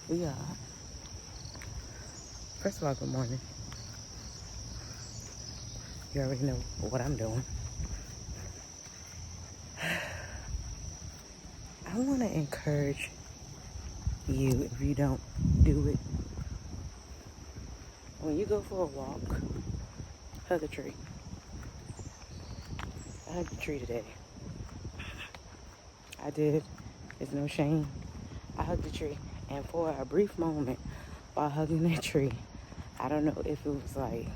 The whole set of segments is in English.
We are. First of all, good morning. You already know what I'm doing. I want to encourage you, if you don't do it, when you go for a walk, hug a tree. I hugged a tree today. I did. There's no shame. I hugged the tree. And for a brief moment while hugging that tree, I don't know if it was like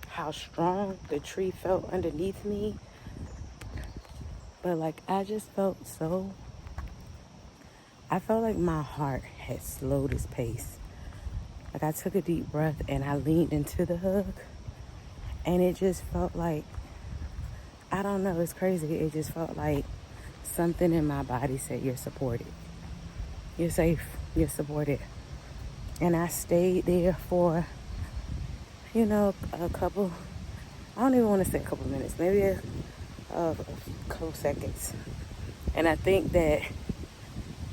how strong the tree felt underneath me, but like I just felt so, I felt like my heart had slowed its pace. Like I took a deep breath and I leaned into the hug, and it just felt like, I don't know, it's crazy. It just felt like something in my body said, you're supported. You're safe. You're supported. And I stayed there for, a couple, I don't even want to say a couple minutes, maybe a couple seconds. And I think that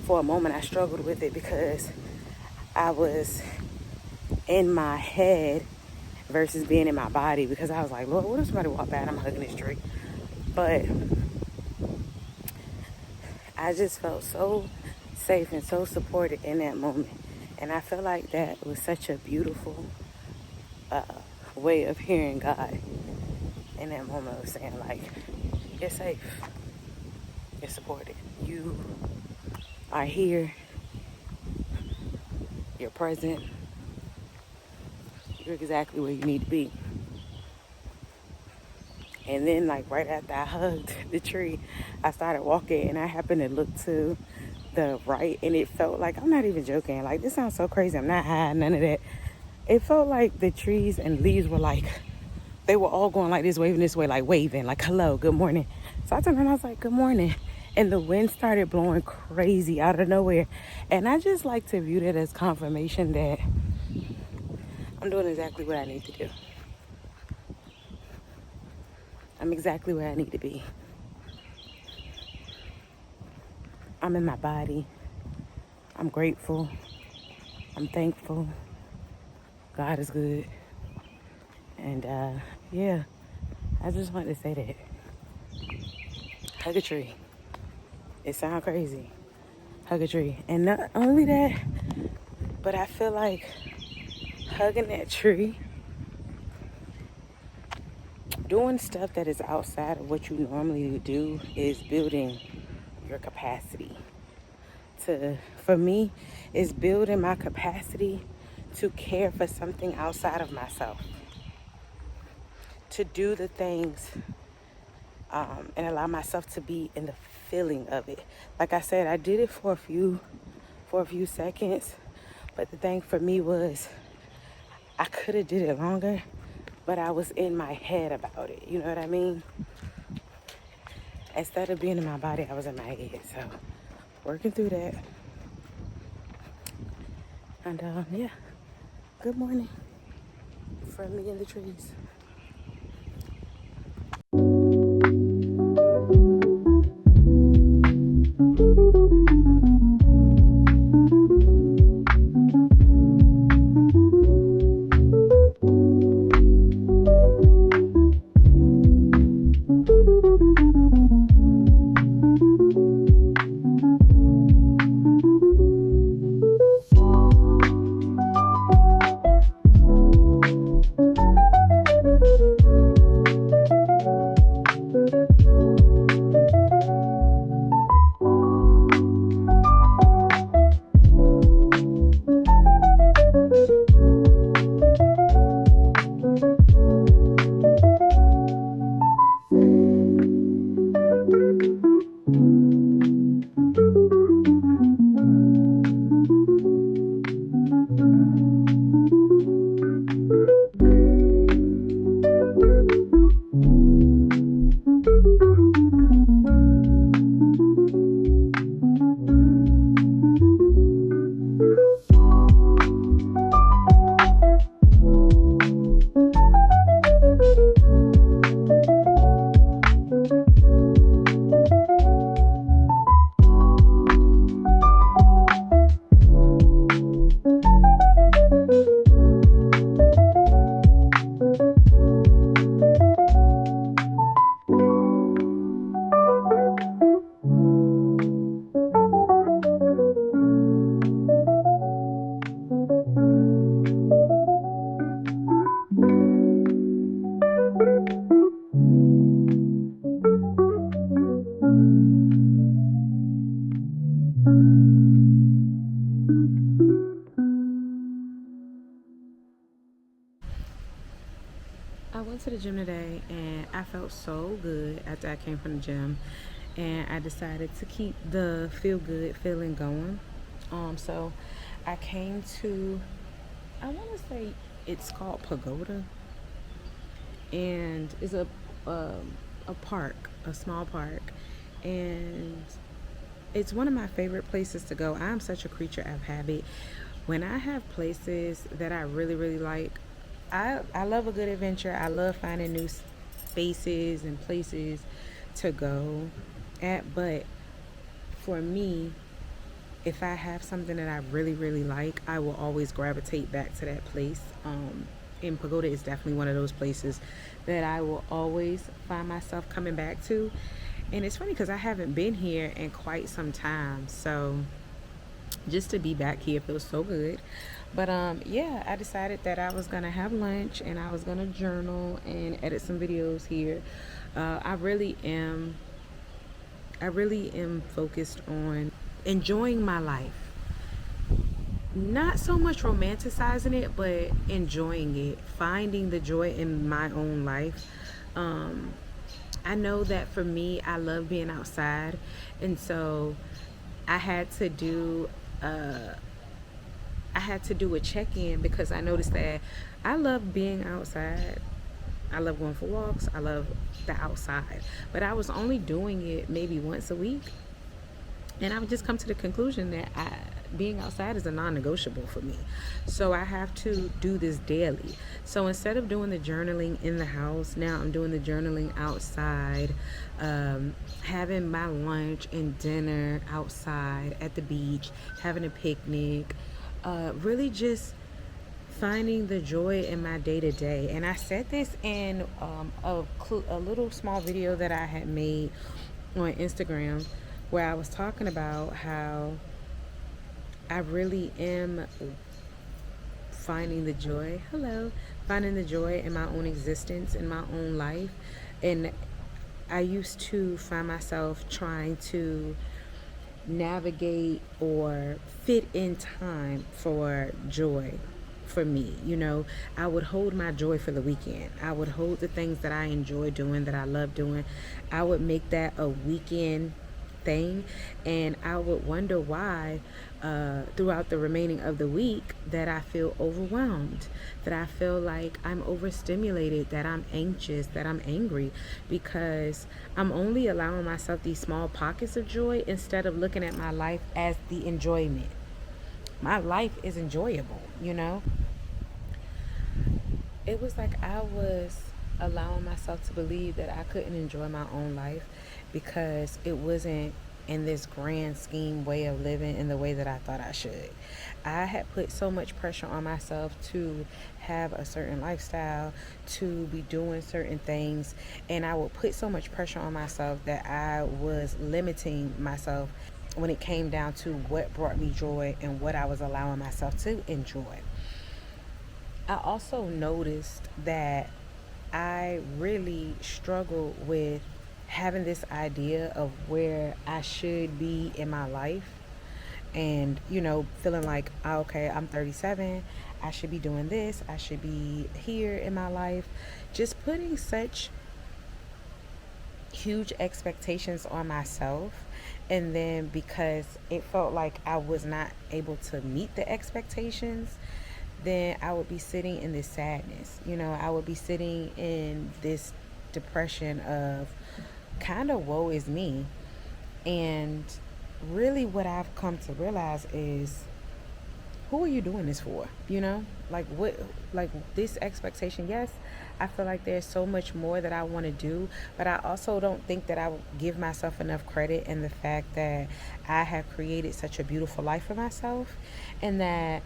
for a moment I struggled with it because I was in my head versus being in my body, because I was like, Lord, what if somebody walk by and I'm hugging this tree? But I just felt so safe and so supported in that moment. And I feel like that was such a beautiful way of hearing God in that moment, of saying like, you're safe, you're supported, you are here, you're present, you're exactly where you need to be. And then like right after I hugged the tree, I started walking and I happened to look to the right, and it felt like, I'm not even joking, like this sounds so crazy, I'm not high, none of that. It felt like the trees and leaves were like, they were all going like this, waving this way, like waving, like hello, good morning. So I turned around, I was like, good morning. And the wind started blowing crazy out of nowhere. And I just like to view that as confirmation that I'm doing exactly what I need to do. I'm exactly where I need to be. I'm in my body. I'm grateful. I'm thankful. God is good. And yeah, I just wanted to say that. Hug a tree. It sounds crazy. Hug a tree. And not only that, but I feel like hugging that tree, doing stuff that is outside of what you normally do, is building your capacity. For me, is building my capacity to care for something outside of myself. To do the things and allow myself to be in the feeling of it. Like I said, I did it for a few seconds, but the thing for me was I could have did it longer, but I was in my head about it. You know what I mean? Instead of being in my body, I was in my head. So working through that. And yeah, good morning from me in the trees. to the gym today and I felt so good after I came from the gym, and I decided to keep the feel good feeling going. So I came to, I want to say it's called Pagoda, and it's a park, a small park, and it's one of my favorite places to go. I'm such a creature of habit. When I have places that I really, really like, I love a good adventure. I love finding new spaces and places to go at. But for me, if I have something that I really, really like, I will always gravitate back to that place. And Pagoda is definitely one of those places that I will always find myself coming back to. And it's funny because I haven't been here in quite some time. So just to be back here feels so good. But yeah, I decided that I was gonna have lunch and I was gonna journal and edit some videos here. I really am focused on enjoying my life. Not so much romanticizing it, but enjoying it, finding the joy in my own life. Um, I know that for me, I love being outside, and so I had to do uh, I had to do a check-in because I noticed that I love being outside. I love going for walks. I love the outside, but I was only doing it maybe once a week, and I would just come to the conclusion that being outside is a non-negotiable for me. So I have to do this daily. So instead of doing the journaling in the house, now I'm doing the journaling outside, having my lunch and dinner outside at the beach, having a picnic, really just finding the joy in my day to day. And I said this in a little small video that I had made on Instagram, where I was talking about how I really am finding the joy. Hello, finding the joy in my own existence, in my own life. And I used to find myself trying to navigate or fit in time for joy for me. I would hold my joy for the weekend. I would hold the things that I enjoy doing, that I love doing. I would make that a weekend thing, and I would wonder why throughout the remaining of the week that I feel overwhelmed, that I feel like I'm overstimulated, that I'm anxious, that I'm angry, because I'm only allowing myself these small pockets of joy instead of looking at my life as the enjoyment. My life is enjoyable. It was like I was allowing myself to believe that I couldn't enjoy my own life because it wasn't in this grand scheme way of living in the way that I thought I should. I had put so much pressure on myself to have a certain lifestyle, to be doing certain things, and I would put so much pressure on myself that I was limiting myself when it came down to what brought me joy and what I was allowing myself to enjoy. I also noticed that I really struggle with having this idea of where I should be in my life, and feeling like, okay, I'm 37, I should be doing this, I should be here in my life. Just putting such huge expectations on myself, and then because it felt like I was not able to meet the expectations, then I would be sitting in this sadness. I would be sitting in this depression of kind of woe is me. And really what I've come to realize is, who are you doing this for? Like what, like this expectation. Yes, I feel like there's so much more that I want to do, but I also don't think that I give myself enough credit in the fact that I have created such a beautiful life for myself, and that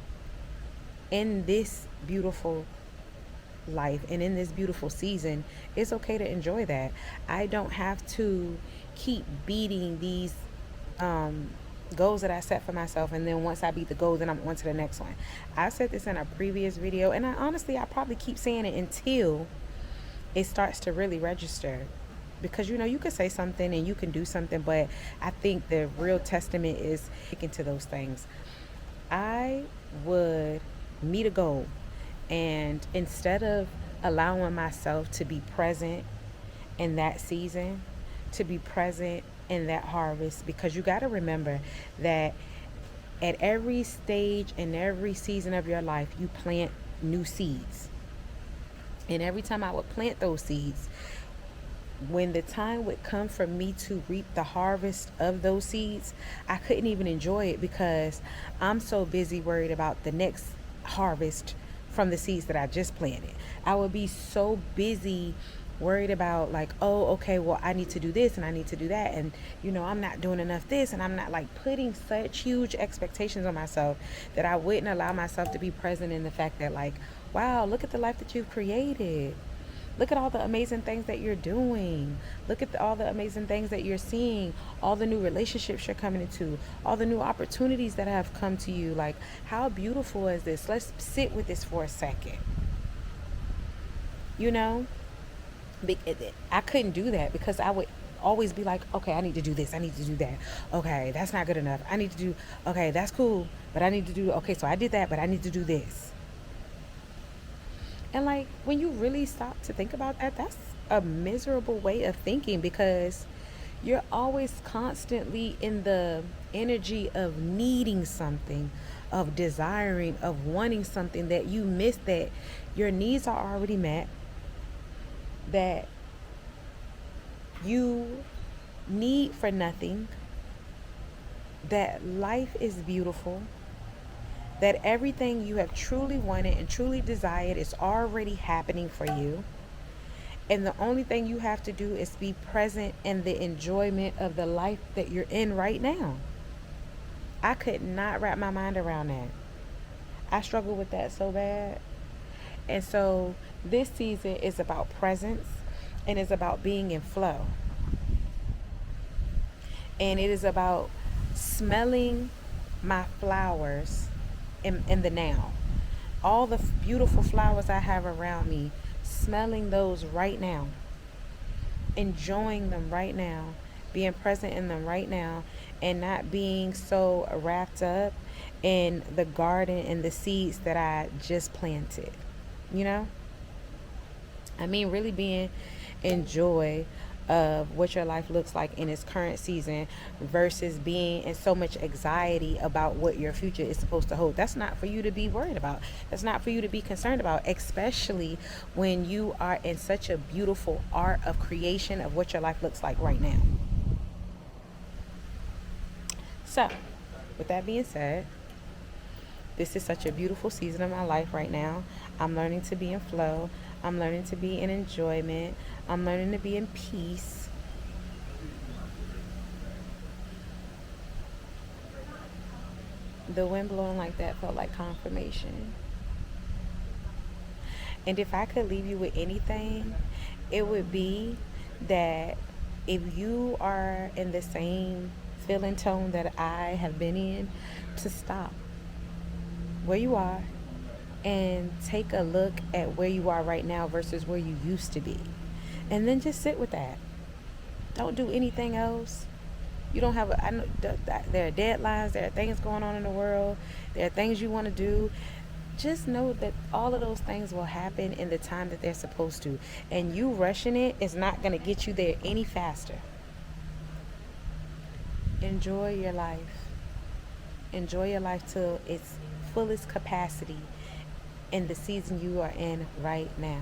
in this beautiful life and in this beautiful season, it's okay to enjoy that. I don't have to keep beating these goals that I set for myself, and then once I beat the goal, then I'm on to the next one. I said this in a previous video, and I probably keep saying it until it starts to really register. Because you can say something and you can do something, but I think the real testament is sticking to those things. I would meet a goal, and instead of allowing myself to be present in that season, to be present in that harvest, because you got to remember that at every stage and every season of your life, you plant new seeds. And every time I would plant those seeds, when the time would come for me to reap the harvest of those seeds, I couldn't even enjoy it because I'm so busy worried about the next harvest from the seeds that I just planted. I would be so busy worried about, like, oh, okay, well, I need to do this and I need to do that, and I'm not doing enough this, and I'm not, like, putting such huge expectations on myself that I wouldn't allow myself to be present in the fact that, like, wow, look at the life that you've created. Look at all the amazing things that you're doing. Look at all the amazing things that you're seeing, all the new relationships you're coming into, all the new opportunities that have come to you. Like, how beautiful is this? Let's sit with this for a second. You know, I couldn't do that because I would always be like, okay, I need to do this. I need to do that. Okay, that's not good enough. I need to do, okay, that's cool, but I need to do, okay, so I did that, but I need to do this. And like, when you really stop to think about that, that's a miserable way of thinking, because you're always constantly in the energy of needing something, of desiring, of wanting something, that you miss that your needs are already met, that you need for nothing, that life is beautiful, that everything you have truly wanted and truly desired is already happening for you. And the only thing you have to do is be present in the enjoyment of the life that you're in right now. I could not wrap my mind around that. I struggle with that so bad. And so this season is about presence, and it's about being in flow. And it is about smelling my flowers in the now. All the beautiful flowers I have around me, smelling those right now, enjoying them right now, being present in them right now, and not being so wrapped up in the garden and the seeds that I just planted. You know? I mean, really being in joy of what your life looks like in its current season versus being in so much anxiety about what your future is supposed to hold. That's not for you to be worried about. That's not for you to be concerned about, especially when you are in such a beautiful art of creation of what your life looks like right now. So, with that being said, this is such a beautiful season of my life right now. I'm learning to be in flow. I'm learning to be in enjoyment. I'm learning to be in peace. The wind blowing like that felt like confirmation. And if I could leave you with anything, it would be that if you are in the same feeling tone that I have been in, to stop where you are and take a look at where you are right now versus where you used to be. And then just sit with that. Don't do anything else. You don't have I know there are deadlines, there are things going on in the world, there are things you want to do. Just know that all of those things will happen in the time that they're supposed to. And you rushing it is not going to get you there any faster. Enjoy your life. Enjoy your life to its fullest capacity in the season you are in right now.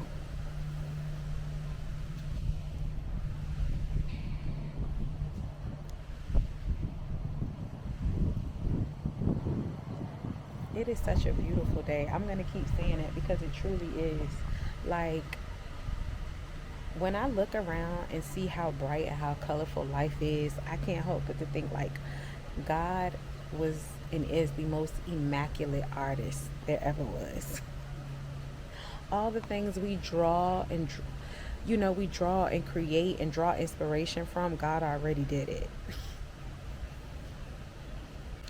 It is such a beautiful day. I'm going to keep saying it because it truly is. Like, when I look around and see how bright and how colorful life is, I can't help but to think, like, God was and is the most immaculate artist there ever was. All the things we draw and we draw and create and draw inspiration from, God already did it.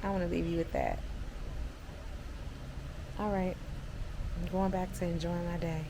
I want to leave you with that. All right, I'm going back to enjoying my day.